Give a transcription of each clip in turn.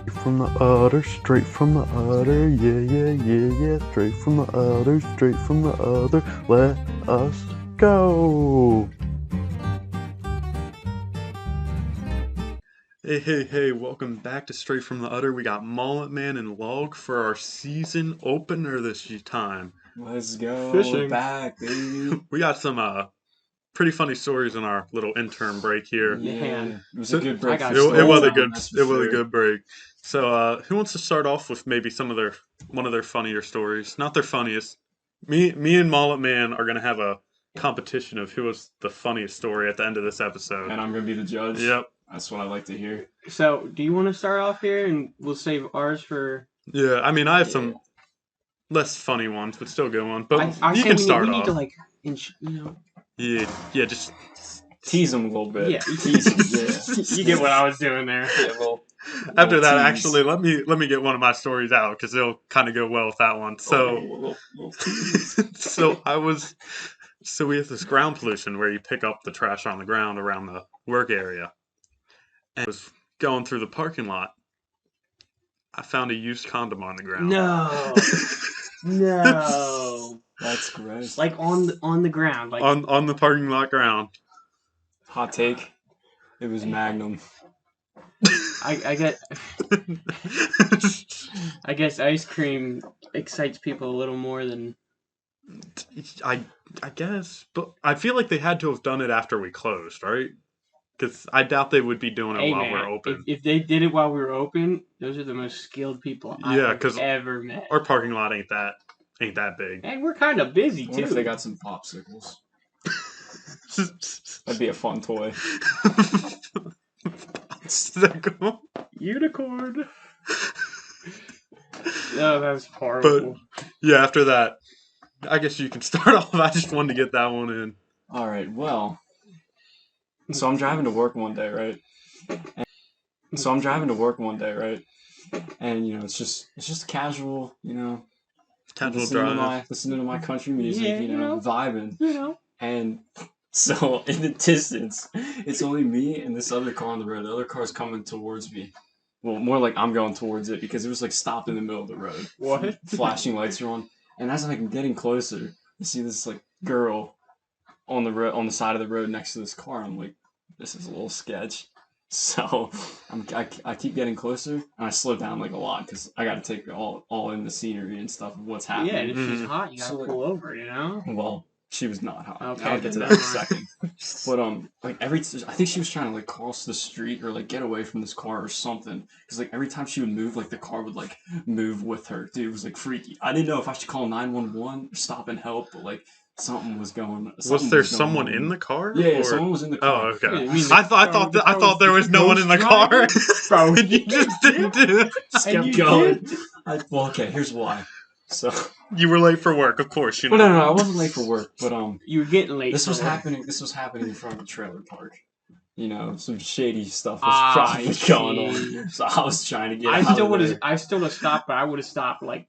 From the udder, straight from the udder, yeah, yeah, yeah, yeah, straight from the udder, straight from the udder, let us go! Hey, welcome back to Straight from the Udder. We got Mullet-man and Log for our season opener this time. Let's go. Fishing. We're back, baby. We got some pretty funny stories in our little intern break here. Yeah, it was So- a good break. I got It for was a Storytime, good, that's for it was a sure. good break. So, who wants to start off with maybe one of their funnier stories? Not their funniest. Me and Mullet-man are gonna have a competition of who was the funniest story at the end of this episode. And I'm gonna be the judge. Yep. That's what I like to hear. So, do you want to start off here, and we'll save ours for? Yeah, I mean, I have some less funny ones, but still good ones. But I you say can we start need off. to like, Yeah, just Tease him a little bit. Yeah. Tease him. Yeah. You get what I was doing there. Yeah, well, after that, tease. actually, let me get one of my stories out because it'll kind of go well with that one. So, Little tease. so we have this ground pollution where you pick up the trash on the ground around the work area. And I was going through the parking lot. I found a used condom on the ground. No, no, That's gross. like on the ground, like on the parking lot ground. Hot take. It was Magnum. I get. I guess ice cream excites people a little more than. I guess, but I feel like they had to have done it after we closed, right? Because I doubt they would be doing it Hey, while man, we're open. If they did it while we were open, those are the most skilled people Yeah, I've 'cause ever met. Our parking lot ain't that big. And we're kind of busy I wonder too. if they got some popsicles. That'd be a fun toy. Unicorn. Oh, that's horrible. Yeah, after that, I guess you can start off. I just wanted to get that one in. All right. Well. So I'm driving to work one day, right? And it's just casual, Casual listening drive. listening to my country music, Yeah, vibing. And so in the distance, it's only me and this other car on the road. The other car's coming towards me. Well, more like I'm going towards it because it was like stopped in the middle of the road. What? Flashing lights are on, and as I'm getting closer, I see this like girl on the side of the road next to this car. I'm like, this is a little sketch. So I keep getting closer, and I slow down like a lot because I got to take all in the scenery and stuff of what's happening. Yeah, and if she's hot, you gotta So, pull over, you know? Well, she was not hot. Okay, I'll get to then that in a never mind. second. But I think she was trying to like cross the street or like get away from this car or something. Because like every time she would move, like the car would like move with her. Dude, it was like freaky. I didn't know if I should call 911 or stop and help, but like something was going. Was there someone in the car? Yeah, or... someone was in the car. Oh, okay. Yeah, I mean, I thought there was no one in the car. Bro, You just didn't do it. Just And kept you going. did? Well, okay. Here's why. So. You were late for work, of course. You know. Well, no, I wasn't late for work, but You were getting late. This was for work. happening. This was happening in front of the trailer park. Some shady stuff was I probably going see. on. So I was trying to get. I out still of would have. there. I still would have stopped, but I would have stopped like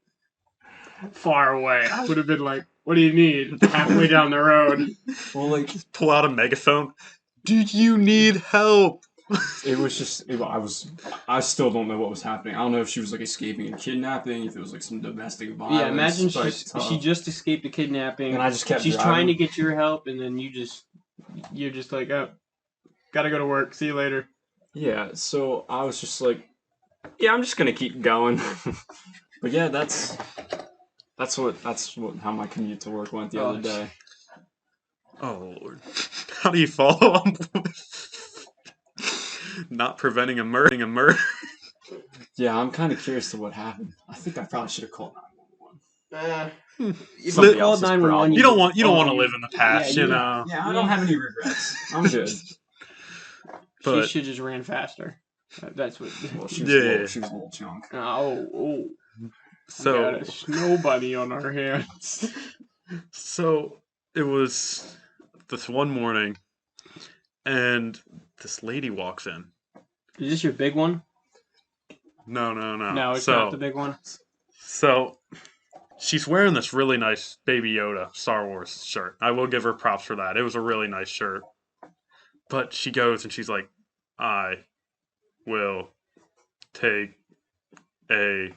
far away. I would have been like, "What do you need?" Halfway down the road. Well, like Pull out a megaphone. Do you need help? it was just. I still don't know what was happening. I don't know if she was like escaping a kidnapping. If it was like some domestic violence. Yeah, imagine type she just escaped a kidnapping. And I just kept. She's driving. trying to get your help, and then you're just like, "Oh, gotta go to work. See you later." Yeah, so I was just like, yeah, I'm just gonna keep going. But yeah, that's how my commute to work went the other day. Oh Lord, how do you follow up with not preventing a murder? Yeah, I'm kind of curious to what happened. I think I probably should have called 911. If Somebody you called else's 911, problem. You don't want to live in the past, Yeah, you know. Yeah, I don't have any regrets. I'm good. But- she should just ran faster. That's what. Well, she was a little chunk. Oh. So We got a snow bunny on our hands. So it was this one morning, and this lady walks in. Is this your big one? No. No, it's not the big one. So she's wearing this really nice Baby Yoda Star Wars shirt. I will give her props for that. It was a really nice shirt. But she goes and she's like, I will take a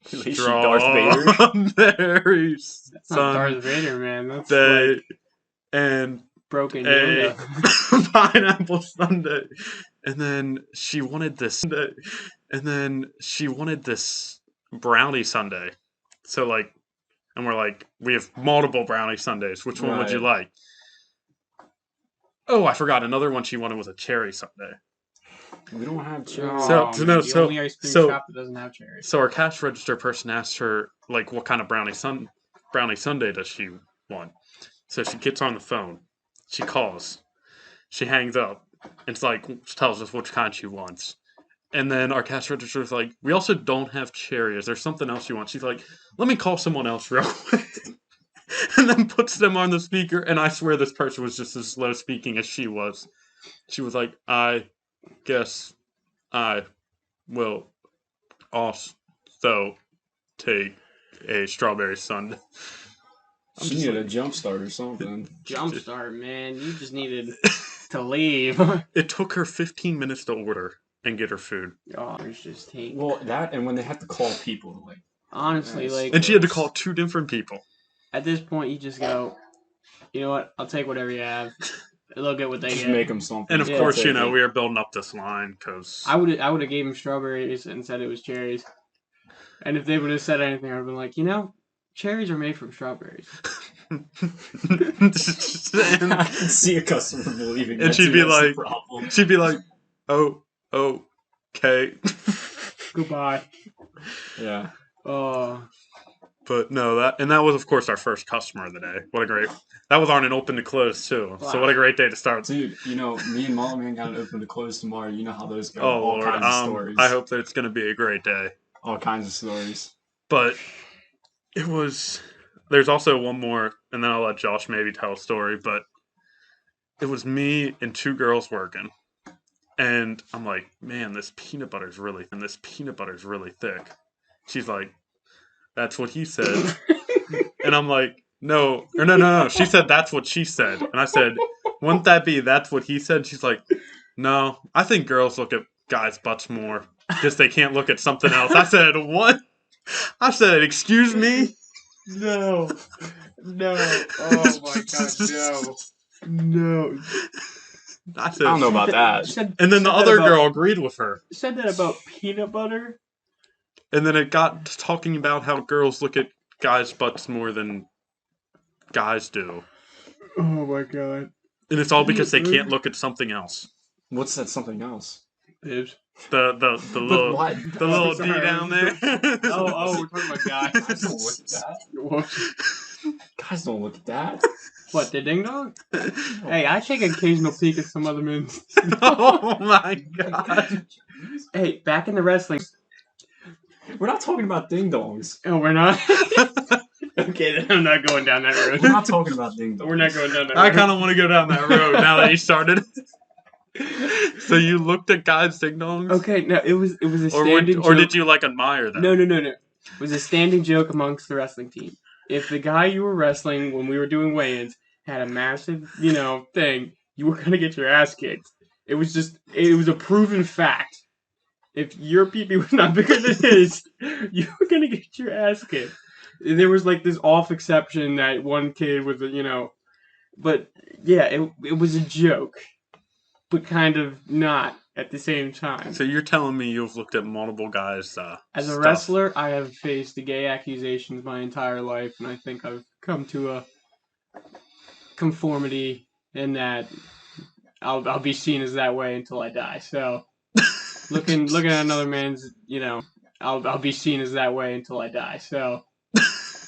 At least she Darth Vader. strawberry That's not Darth Vader, man. That's sundae like and broken a Yoda. pineapple sundae. And then she wanted this brownie sundae. So like, and we're like, we have multiple brownie sundaes. Which one would you like? Oh, I forgot. Another one she wanted was a cherry sundae. We don't have cherry. Oh, So- man, so- the only ice cream so- shop that doesn't have cherries. So our cash register person asked her, like, what kind of brownie sundae does she want? So she gets on the phone. She calls. She hangs up. And it's like, tells us which kind she wants. And then our cash register is like, we also don't have cherry. Is there something else you want? She's like, let me call someone else real quick. And then puts them on the speaker. And I swear this person was just as slow speaking as she was. She was like, I guess I will also take a strawberry sundae. She needed a jump start or something. Jumpstart, man. You just needed to leave. It took her 15 minutes to order and get her food. Oh, it's just hate. Well, that and when they have to call people, like, Honestly, Nice. like, And she had to call 2 different people. at this point, you just go, you know what? I'll take whatever you have. They'll get what they just get. make them something. And of Yeah, course, I'll you take know, it. we were building up this line because I would have gave him strawberries and said it was cherries. And if they would have said anything, I'd have been like, you know, cherries are made from strawberries. I can see a customer believing And that she'd too, be that's the like- problem. she'd be like, oh, okay. Goodbye. Yeah. Oh, But no, that was of course our first customer of the day. That was on an open to close too. So Wow. what a great day to start. Dude, you know, me and Mullet-man got an open to close tomorrow. You know how those go. Oh All Lord, kinds of stories. I hope that it's going to be a great day. All kinds of stories. But it was. There's also one more, and then I'll let Josh maybe tell a story. But it was me and 2 girls working, and I'm like, man, this peanut butter's really thick. She's like, that's what he said, and I'm like, no. She said that's what she said, and I said, wouldn't that be that's what he said? She's like, no, I think girls look at guys' butts more because they can't look at something else. I said, what? I said, excuse me? no. No. Oh my god, no. No. I said, I don't know about that. and then the other girl agreed with her. said that about peanut butter. And then it got to talking about how girls look at guys' butts more than guys do. Oh my god. And it's all because they can't look at something else. What's that something else? Bibs. The But little what? the little D sorry. down there. Oh, we're talking about guys. Guys don't look at that. What? Guys don't look at that. What, the ding dong? Hey, I take an occasional peek at some other men's. Oh my god. Hey, back in the wrestling. We're not talking about ding dongs. Oh, we're not? Okay, then I'm not going down that road. We're not talking about ding dongs. We're not going down that I road. kind of want to go down that road now that you started. So you looked at guys' ding dongs? Okay, no, it was a standing joke. Or did you like admire them? No. It was a standing joke amongst the wrestling team. If the guy you were wrestling when we were doing weigh-ins had a massive, thing, you were gonna get your ass kicked. It was a proven fact. If your pee-pee was not bigger than his, you were gonna get your ass kicked. There was like this off exception that one kid was, but yeah, it was a joke, but kind of not at the same time. So you're telling me you've looked at multiple guys' As a stuff. wrestler, I have faced the gay accusations my entire life, and I think I've come to a conformity in that I'll be seen as that way until I die. So looking at another man's, I'll be seen as that way until I die. So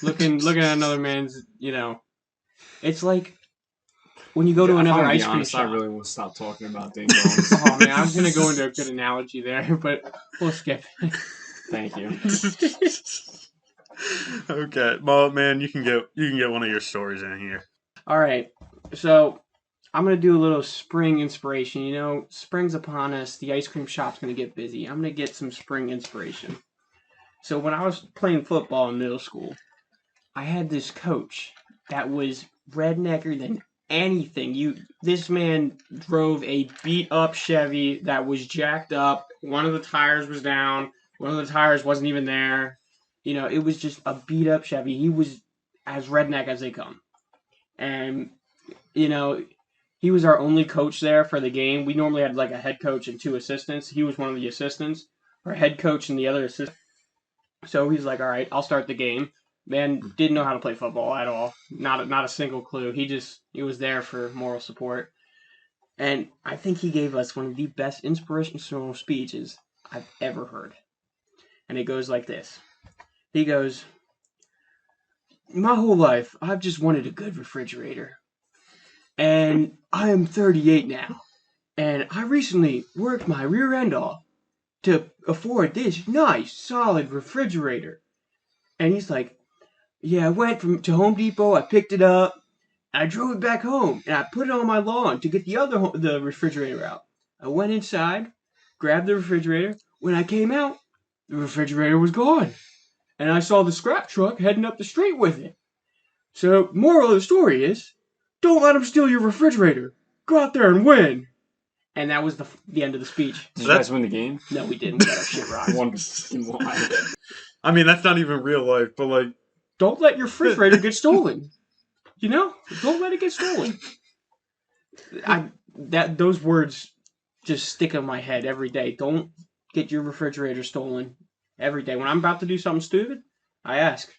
looking at another man's, it's like when you go to another ice cream shop. I really want to stop talking about ding dongs. Oh man, I was gonna go into a good analogy there, but we'll skip it. Thank you. Okay, well, man, you can get one of your stories in here. All right, so I'm gonna do a little spring inspiration. Spring's upon us. The ice cream shop's gonna get busy. I'm gonna get some spring inspiration. So when I was playing football in middle school, I had this coach that was rednecker than anything. This man drove a beat up Chevy that was jacked up. One of the tires was down. One of the tires wasn't even there. You know, it was just a beat up Chevy. He was as redneck as they come. And, you know, he was our only coach there for the game. We normally had like a head coach and 2 assistants. He was one of the assistants. Our head coach and the other assistant. So he's like, all right, I'll start the game. Man didn't know how to play football at all. Not a single clue. He was there for moral support. And I think he gave us one of the best inspirational speeches I've ever heard. And it goes like this. He goes, my whole life, I've just wanted a good refrigerator. And I am 38 now. And I recently worked my rear end off to afford this nice, solid refrigerator. And he's like, yeah, I went to Home Depot, I picked it up, I drove it back home, and I put it on my lawn to get the refrigerator out. I went inside, grabbed the refrigerator. When I came out, the refrigerator was gone. And I saw the scrap truck heading up the street with it. So, moral of the story is, don't let them steal your refrigerator. Go out there and win. And that was the end of the speech. Did you guys win the game? No, we didn't. We got our shit rocked. I mean, that's not even real life, but like, don't let your refrigerator get stolen. You know, don't let it get stolen. Those words just stick in my head every day. Don't get your refrigerator stolen every day. When I'm about to do something stupid, I ask,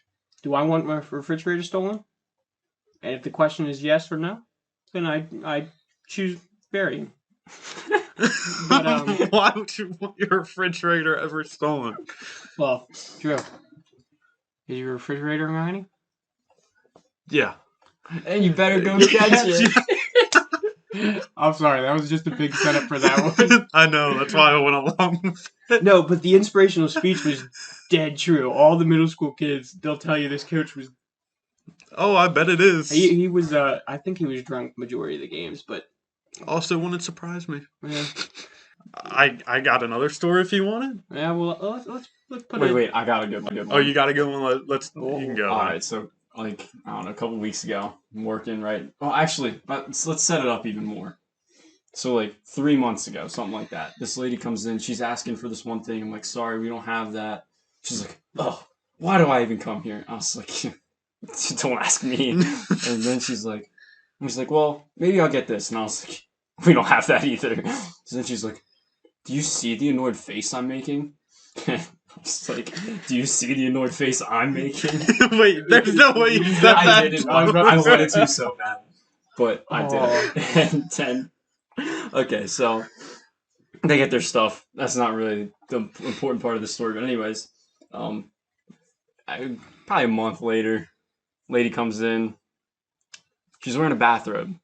do I want my refrigerator stolen? And if the question is yes or no, then I choose burying. But, why would you want your refrigerator ever stolen? Well, Drew, is your refrigerator in hiding? Yeah. And you better go catch it. I'm sorry, that was just a big setup for that one. I know, that's why I went along with it. No, but the inspirational speech was dead true. All the middle school kids, they'll tell you this coach was... Oh, I bet it is. He was, I think he was drunk majority of the games, but... Also wouldn't surprise me. Yeah. I got another story if you want it. Yeah, well, let's put it... Wait, I got a good one. Oh, you got to go one? You can go. Alright, so, like, I don't know, a couple weeks ago, I'm working, right? Well, actually, let's set it up even more. So, like, 3 months ago, something like that. This lady comes in, she's asking for this one thing. I'm like, sorry, we don't have that. She's like, oh, why do I even come here? I was like, don't ask me. And then she's like, well, maybe I'll get this. And I was like, we don't have that either. So then she's like, do you see the annoyed face I'm making? I was like, do you see the annoyed face I'm making? Wait, there's no way you said that. I didn't. I wanted to so bad. But I did. And then, okay, so they get their stuff. That's not really the important part of the story. But anyways, probably a month later, lady comes in. She's wearing a bathrobe.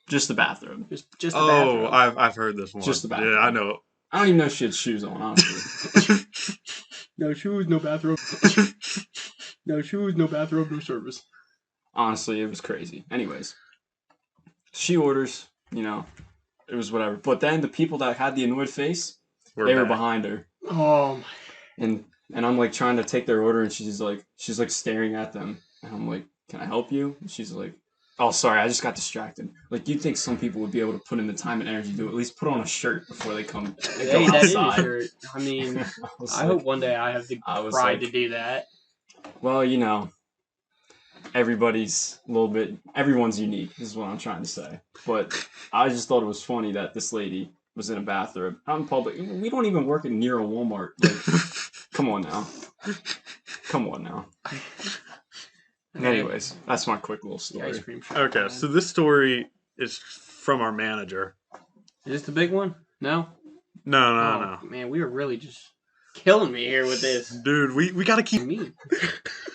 Just the bathrobe. Just the bathrobe. Oh, I've heard this one. Just the bathrobe. Yeah, I know. I don't even know if she had shoes on, honestly. No shoes, no bathrobe. No shoes, no bathrobe, no service. Honestly, it was crazy. Anyways, she orders, you know, it was whatever. But then the people that had the annoyed face, they were behind her. Oh my. And I'm like trying to take their order, and she's like staring at them. And I'm like, can I help you? And she's like, oh, sorry, I just got distracted. Like, you'd think some people would be able to put in the time and energy to at least put on a shirt before they go Hey, that is a shirt. I mean, I hope like, one day I have the pride to do that. Well, you know, everyone's unique, is what I'm trying to say. But I just thought it was funny that this lady was in a bathrobe out in public. We don't even work near a Walmart. Like, come on now. Anyways, that's my quick little story. Ice cream shop, Okay, so this story is from our manager. Is this the big one? No? No. Man, we were really just killing me here with this. Dude, we gotta keep... Me.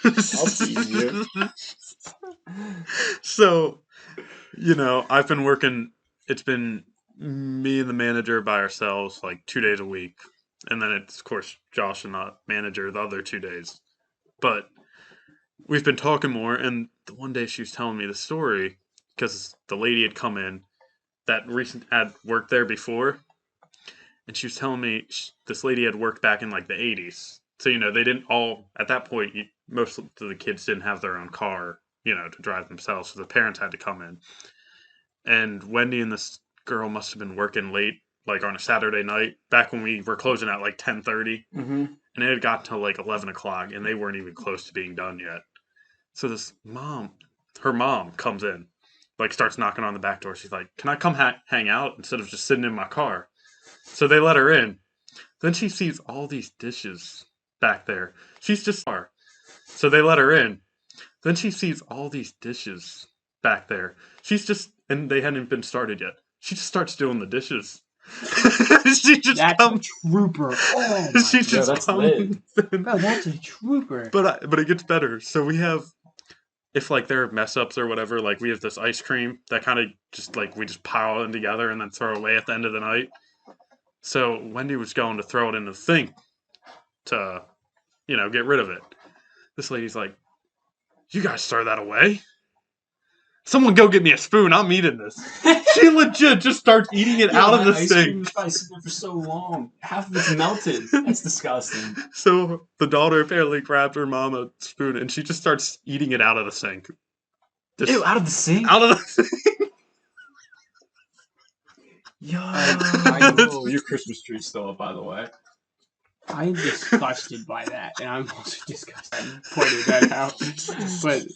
I'll tease you. So, you know, I've been working... It's been me and the manager by ourselves, like 2 days a week. And then it's, of course, Josh and the manager the other 2 days. But... we've been talking more, and the one day she was telling me the story because the lady had come in that had worked there before, and she was telling me this lady had worked back in like the 80s. So, you know, they didn't all, at that point, most of the kids didn't have their own car, you know, to drive themselves, so the parents had to come in. And Wendy and this girl must have been working late like on a Saturday night, back when we were closing at like 10:30, Mm-hmm. and it had got to like 11 o'clock, and they weren't even close to being done yet. So her mom comes in, like starts knocking on the back door. She's like, "Can I come hang out instead of just sitting in my car?" So they let her in. Then she sees all these dishes back there. She's just so they let her in. Then she sees all these dishes back there. And they hadn't been started yet. She just starts doing the dishes. She just That's a trooper. Oh my she just that's comes lit. in. Bro, that's a trooper. But it gets better. So we have, if like there are mess ups or whatever, like we have this ice cream that kind of just like we just pile them together and then throw away at the end of the night. So Wendy was going to throw it in the sink to, get rid of it. This lady's like, "You guys throw that away? Someone go get me a spoon. I'm eating this." She legit just starts eating it out of the ice sink. cream was probably sitting there for so long. Half of it's melted. That's disgusting. So the daughter apparently grabbed her mom a spoon and she just starts eating it out of the sink. Just Ew, out of the sink? out of the sink. Yo, your Christmas tree's still up, by the way. I'm disgusted by that, and I'm also disgusted. I pointed that out, but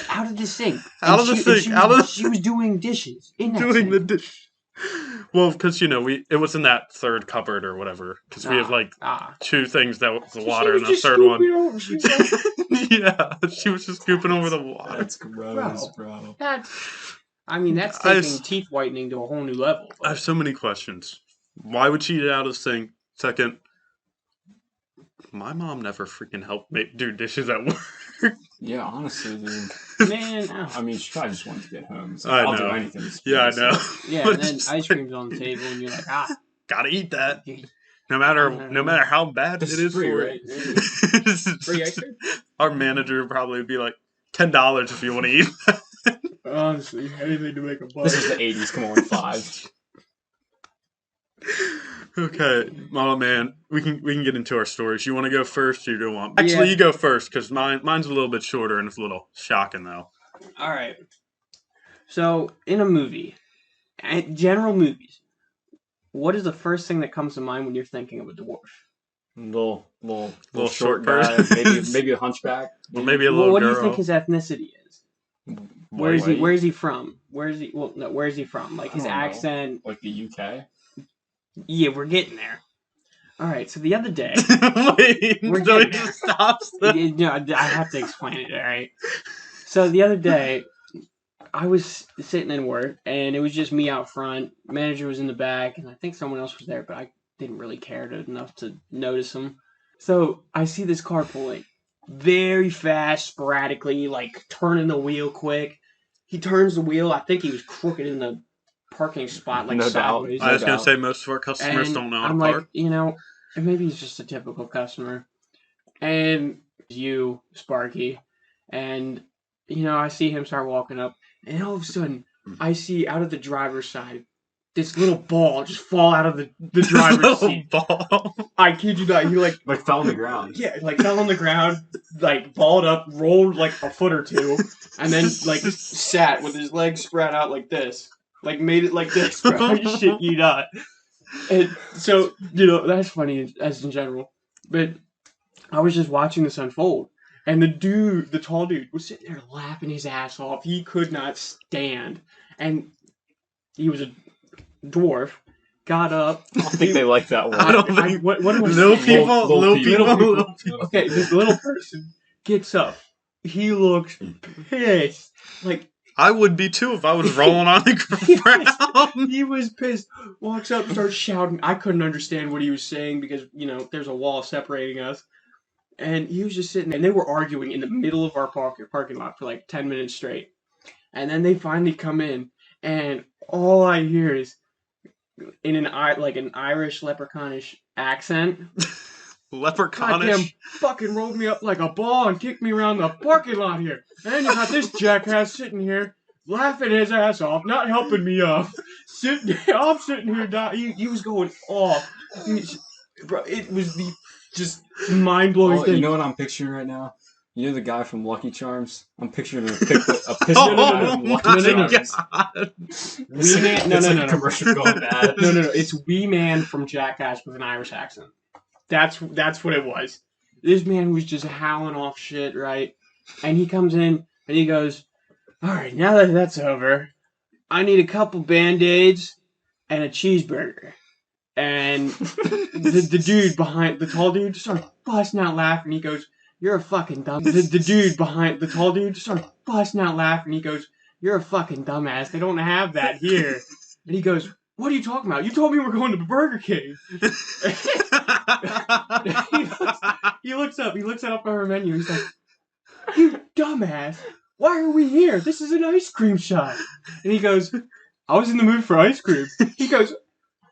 out of the sink. Out of the sink. She was doing dishes in that Doing sink. the dish. Well, because it was in that third cupboard or whatever. Because we have like two things that was the water, and the third one. Yeah, she was just scooping over the water. That's gross, bro. That's taking teeth whitening to a whole new level. I have so many questions. Why would she eat it out of the sink? Second, my mom never freaking helped do dishes at work. Yeah, honestly, dude. Man, I mean, she probably just wanted to get home. So I I'll know. do anything. Yeah, I know. Yeah, and then ice cream's on the table, and you're like, gotta eat that. No matter how bad This it is free, for right? it. free ice cream? Our manager would probably be like, $10 if you want to eat that. Honestly, anything to make a buck. This is the 80s. Come on, 5. Okay, Mama Man, we can get into our stories. You want to go first, or do you want? Actually, you go first because mine's a little bit shorter and it's a little shocking though. All right. So in a movie, general movies, what is the first thing that comes to mind when you're thinking of a dwarf? Little short guy, person. maybe a hunchback. Well, maybe a little What girl. do you think his ethnicity is? Where is he from? Where is he from? Like his accent. Like the UK? Yeah, we're getting there. All right, so the other day... Wait, don't you stop? No, I have to explain it, all right? So the other day, I was sitting in work, and it was just me out front. Manager was in the back, and I think someone else was there, but I didn't really care enough to notice him. So I see this car pulling very fast, sporadically, like turning the wheel quick. He turns the wheel. I think he was crooked in the parking spot, like sideways. I was going to say most of our customers don't know how to park. Like, maybe he's just a typical customer. And you, Sparky, and, I see him start walking up, and all of a sudden, I see out of the driver's side, this little ball just fall out of the driver's seat. Ball? I kid you not, he like fell on the ground. Yeah, like fell on the ground, like balled up, rolled like a foot or two, and then like sat with his legs spread out like this. Like made it like this, bro. I shit you not. And so, that's funny as in general. But I was just watching this unfold. And the tall dude, was sitting there laughing his ass off. He could not stand. And he was a dwarf. Got up. I don't think they like that one. I don't think... What am I little saying? people. Okay, this little person gets up. He looks pissed. Like... I would be too if I was rolling on the ground. He was pissed. Walks up, starts shouting. I couldn't understand what he was saying because, there's a wall separating us. And he was just sitting there. And they were arguing in the middle of our parking lot for like 10 minutes straight. And then they finally come in. And all I hear is, in an Irish leprechaunish accent... Leprechaunish? Goddamn fucking rolled me up like a ball and kicked me around the parking lot here. And then you got this jackass sitting here, laughing his ass off, not helping me up. I'm sitting here dying. He was going off. Bro, it was the just mind-blowing thing. You know what I'm picturing right now? You know the guy from Lucky Charms? I'm picturing a picture of him Oh in my Lucky Charms. god! Wee Man. No, It's no, like no, a no. commercial going bad. No. It's Wee Man from Jackass with an Irish accent. That's what it was. This man was just howling off shit, right? And he comes in and he goes, "All right, now that that's over, I need a couple Band-Aids and a cheeseburger." And the dude behind the tall dude just starts busting out laughing. He goes, "You're a fucking dumb." The dude behind the tall dude just starts busting out laughing. He goes, "You're a fucking dumbass. They don't have that here." And he goes, "What are you talking about? You told me we're going to the Burger King." He looks up at our menu. He's like, "You dumbass. Why are we here? This is an ice cream shop." And he goes, "I was in the mood for ice cream." He goes,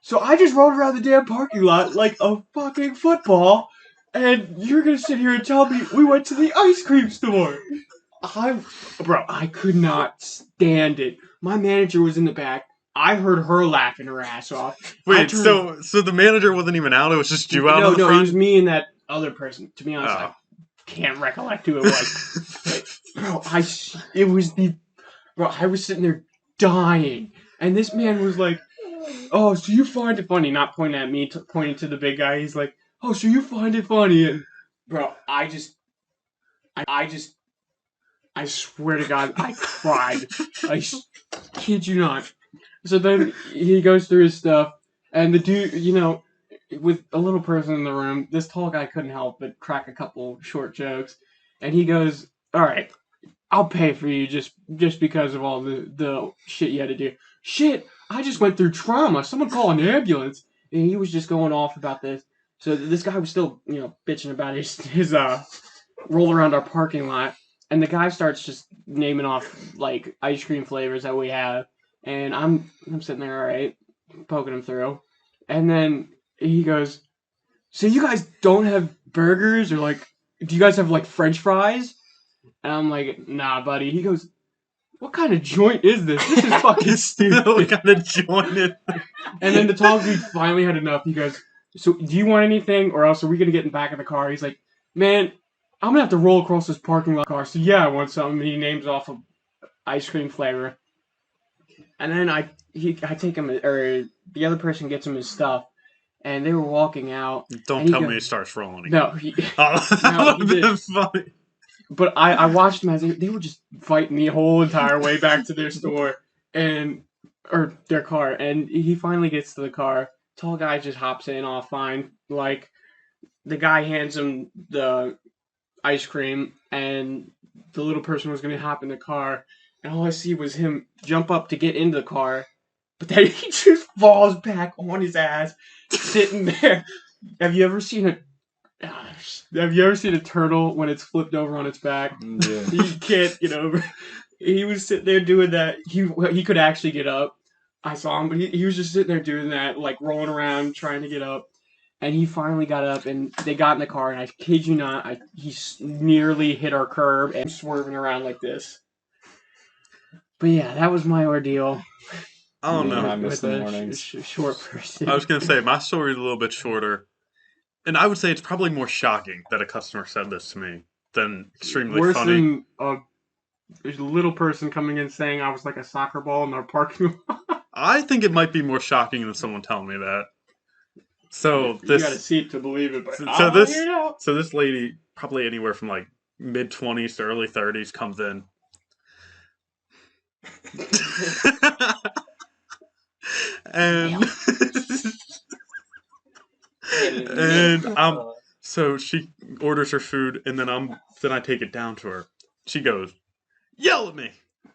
"So I just rolled around the damn parking lot like a fucking football, and you're gonna sit here and tell me we went to the ice cream store." I could not stand it. My manager was in the back. I heard her laughing her ass off. Wait, so the manager wasn't even out? It was just you out no, on the no, front? it was me and that other person. To be honest, Oh. I can't recollect who it was. But, I was sitting there dying, and this man was like, "Oh, so you find it funny?" Not pointing at me, pointing to the big guy. He's like, "Oh, so you find it funny?" And I swear to God, I cried. I kid you not. So then he goes through his stuff, and the dude, with a little person in the room, this tall guy couldn't help but crack a couple short jokes, and he goes, "All right, I'll pay for you just because of all the shit you had to do." "Shit, I just went through trauma. Someone call an ambulance." And he was just going off about this. So this guy was still, bitching about his roll around our parking lot. And the guy starts just naming off, like, ice cream flavors that we have. And I'm sitting there, all right, poking him through. And then he goes, "So you guys don't have burgers? Or, like, do you guys have, like, French fries?" And I'm like, "Nah, buddy." He goes, "What kind of joint is this? This is fucking stupid." What kind of joint is And then the tall dude finally had enough. He goes, "So do you want anything, or else are we going to get in the back of the car?" He's like, "Man, I'm going to have to roll across this parking lot car. So yeah, I want something." And he names off a ice cream flavor. And then I take him, or the other person gets him his stuff. And they were walking out. Don't tell me he starts rolling again. No, That would have been funny. But I watched them as they were just fighting the whole entire way back to their store or their car. And he finally gets to the car. Tall guy just hops in all fine. Like, the guy hands him the ice cream, and the little person was going to hop in the car. And all I see was him jump up to get into the car. But then he just falls back on his ass, sitting there. Have you ever seen a turtle when it's flipped over on its back? Yeah. He can't get over. He was sitting there doing that. He could actually get up. I saw him, but he was just sitting there doing that, like rolling around trying to get up. And he finally got up, and they got in the car. And I kid you not, he nearly hit our curb and swerving around like this. But yeah, that was my ordeal. I don't know. I miss the mornings. Short person. I was going to say, my story is a little bit shorter. And I would say it's probably more shocking that a customer said this to me than extremely Worse funny. than a little person coming in saying I was like a soccer ball in our parking lot. I think it might be more shocking than someone telling me that. So You gotta see it to believe it. But so this lady, probably anywhere from like mid-20s to early 30s, comes in. And so she orders her food, and then I take it down to her. She goes, "Yell at me,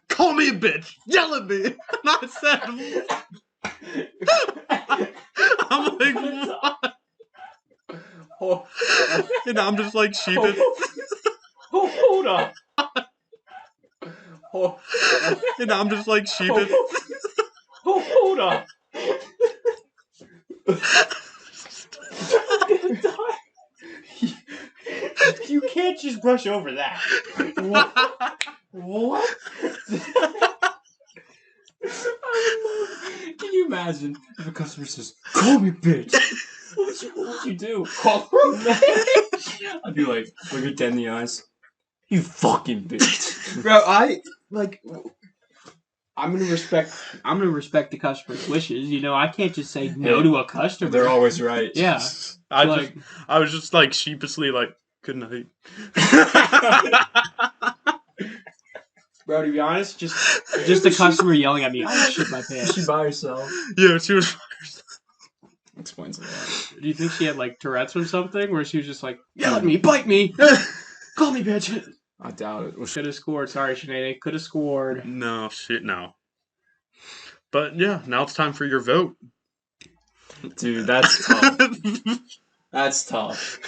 call me a bitch, yell at me." And I said, I'm like, what? And I'm just like sheepish. Hold on. And I'm just like sheepish. Hold on. You can't just brush over that. What? Can you imagine if a customer says, "Call me bitch"? What would you do? Call her bitch? I'd be like, look her dead in the eyes. You fucking bitch. Bro, I'm gonna respect the customer's wishes. You know, I can't just say no to a customer. They're always right. Yeah. I was just like sheepishly like, good night. Bro, to be honest, just the customer yelling at me, I shit my pants. She by herself. Yeah, she was. Explains a lot. Do you think she had like Tourette's or something, where she was just like, yell at me, bite me, call me bitch? I doubt it. Should have scored. Sorry, Sinead. Could have scored. No, shit, no. But yeah, now it's time for your vote. Dude, that's tough. That's tough.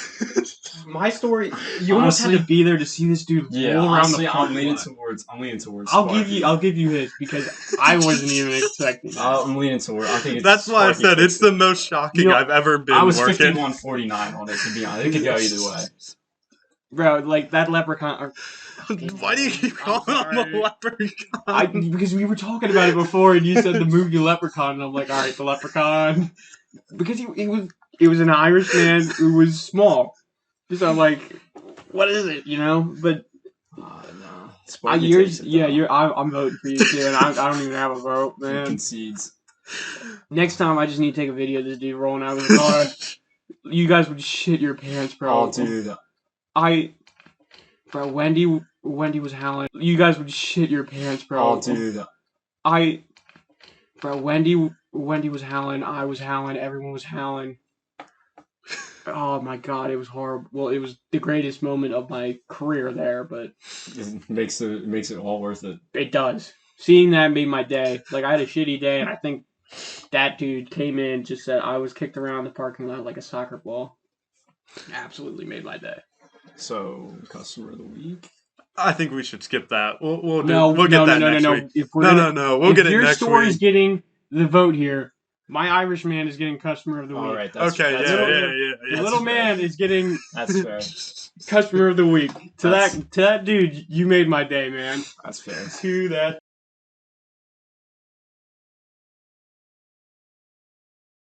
My story. You almost had to be there to see this dude roll around honestly, the I'm leaning towards. Sparky. I'll give you his because I wasn't even expecting that. I'm leaning towards. I think it's. That's why I Sparky said it's the most shocking I've ever been. I was working. 51-49 on it. To be honest, it could go either way. Bro, like that leprechaun. Why do you keep calling him a leprechaun? Because we were talking about it before, and you said the movie Leprechaun, and I'm like, all right, the leprechaun. Because it was an Irish man who was small. So I'm like, what is it, you know? But no. I'm voting for you too, and I don't even have a vote, man. He concedes. Next time, I just need to take a video of this dude rolling out of the car. You guys would shit your pants, bro. Oh, dude. Bro, Wendy was howling. You guys would shit your pants, bro. Oh, dude. Bro, Wendy was howling. I was howling. Everyone was howling. Oh my god, it was horrible. Well, it was the greatest moment of my career there, but it makes it all worth it. It does. Seeing that made my day. Like, I had a shitty day, and I think that dude came in, just said I was kicked around the parking lot like a soccer ball. Absolutely made my day. So, customer of the week. I think we should skip that. We'll get that next week. We'll get it next week. If your story's getting the vote here, my Irish man is getting customer of the week. All right, that's okay. Yeah. The little man is getting that's fair. Customer of the week. To that dude, you made my day, man. That's fair. To that